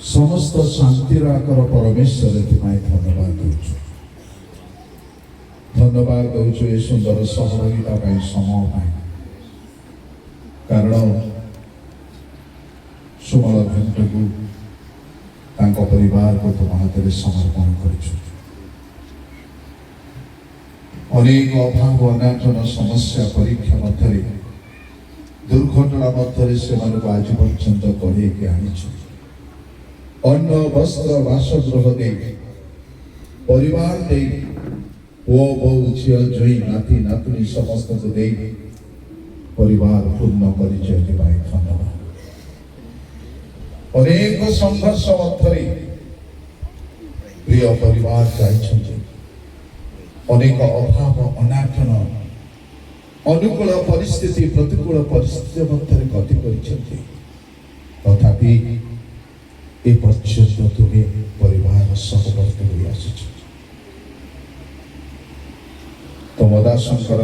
समस्त शांतिर आकर परमेश्वर धन्यवाद दूचु धन्यवाद दूचु ये सुंदर सहभागिता समय कारण सुमल घंट को परिवार को तुम हाथ में समर्पण कर अनेक अभाव अनाटन समस्या परीक्षा मध्य दुर्घटना मध्य से आज पर्यंत कड़े आनी अन्न वस्त्र बासगृह दे परिवार दे ओ बो झील जोई नाती नातुनी समस्त को दे परिवार पूर्ण कर धन्यवाद अनेक संघर्ष मध्य प्रिय परिवार जाइछन्ति अनेक अभाव अनाटन अनुकूल परिस्थिति प्रतिकूल परिस्थिति मध्य गति करिछन्ति तथापि ए पर्यंत तुम्हें परिवार सहवर्ती हो आस तुम दासंकर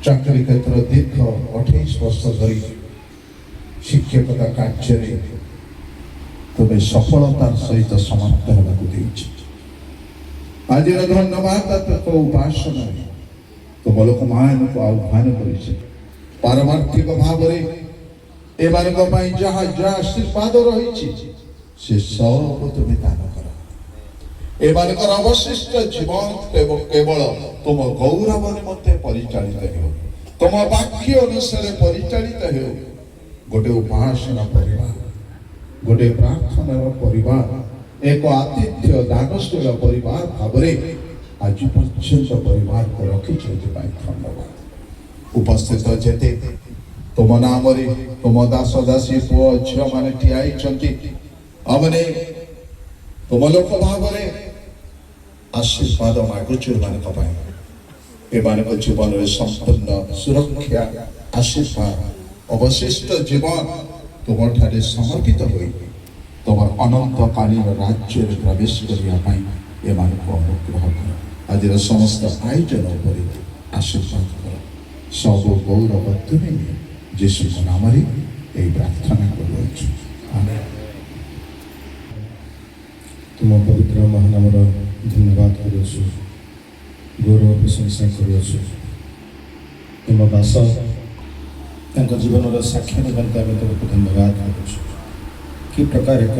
चाकरी क्षेत्र दीर्घ 28 वर्ष धरी शिक्षकता कार्य तुम्हें सफलतार सहित समाप्त होगा आज धन्यवाद उपासना तुम लोक मान को आह्वान कर पारमार्थिक भाव जहाँ जहाँ आशीर्वाद रही से सब तुम्हें दान कर एमानकर अवशिष्ट जीवन केवल तुम गौरव निमंते परिचालित हो तुम वाक्य अनुसार परिचालित हो गोटे उपासना परिवार गोटे प्रार्थना परिवार एक आतिथ्य दानशील परिवार भाव आज पर्यंत परिवार को रखी धन्यवाद उपस्थित जेते तुम नाम तुम दास दासी पुओ झील मैंने ठियाई आमने तुम लोक भाव आशीर्वाद मागुचु एमान जीवन में संपूर्ण सुरक्षा आशीर्वाद अवशिष्ट जीवन तुम ठारे समर्पित हो तुम अनंत कालीन राज्य प्रवेश करने अनुग्रह कर आज समस्त आयोजन आशीर्वाद कर सब गौरव तुम्हें जीशु नाम प्रार्थना कर तुम पवित्र महानाम धन्यवाद करुछु गौरव प्रशंसा करुछु तुम दास जीवन साक्षी निमंते आम तुमको धन्यवाद करुछु कि प्रकार एक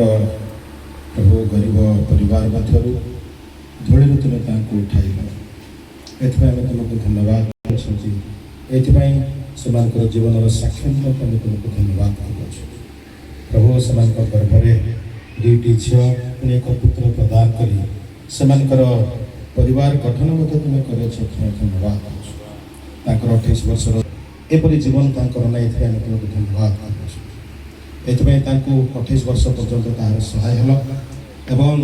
प्रभु गरीब परिवार मध्य धूल तुम्हें उठाइल एम तुमको धन्यवाद कर जीवन साक्षी निमंते आम तुमको धन्यवाद करुछु प्रभु से गर्भरे दुईटी झील पुणी एक पुत्र प्रदान कर परिवार गठन तुम्हें कर धन्यवाद कर 28 वर्ष एपरी जीवन नहीं तुमको धन्यवाद कर 28 वर्ष पर्यंत तार सहाय हल एवं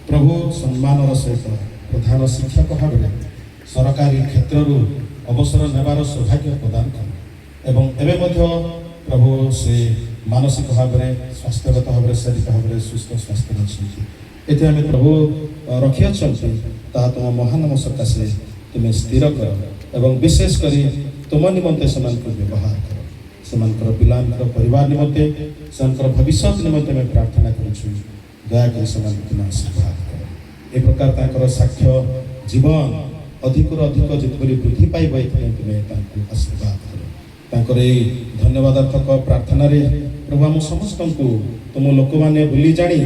प्रभु सम्मान सहित प्रधान शिक्षक भाव सरकारी क्षेत्र अवसर नेबार सौभाग्य प्रदान कर एवं एवं प्रभु से मानसिक भाव में स्वास्थ्यगत भाव में शारीरिक भाव में सुस्थ स्वास्थ्य अच्छे ये प्रभु रखी अच्छा तुम महानाम सकाशे तुम्हें स्थिर कर एवं विशेषकर तुम निमंते से व्यवहार कर से पिला परिवार निमंते से भविष्य निमंते मैं प्रार्थना करुछु दयाकर तुम आशीर्वाद कर ए प्रकार साक्ष्य जीवन अधिक अधिक जितबरी वृद्धि पाइब तुम्हें आशीर्वाद कर धन्यवादार्थक प्रार्थना रे प्रभु आम समस्त को तुम लोक मैंने बुली जानी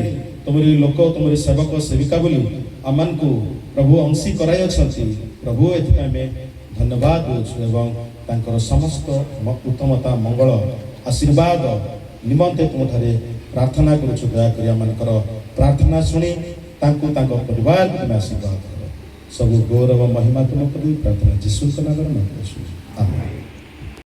तुमरी लोक तुम सेवक सेविका बोली आम को प्रभु अंशी कराई प्रभु ए धन्यवाद दूँ समस्त उत्तमता मंगल आशीर्वाद निमंते तुम थे प्रार्थना करुछु दयाकर आमर प्रार्थना शुणी परिवार को तुम आशीर्वाद कर सब गौरव महिमा तुमको प्रार्थना जीशु नाम में आमेन।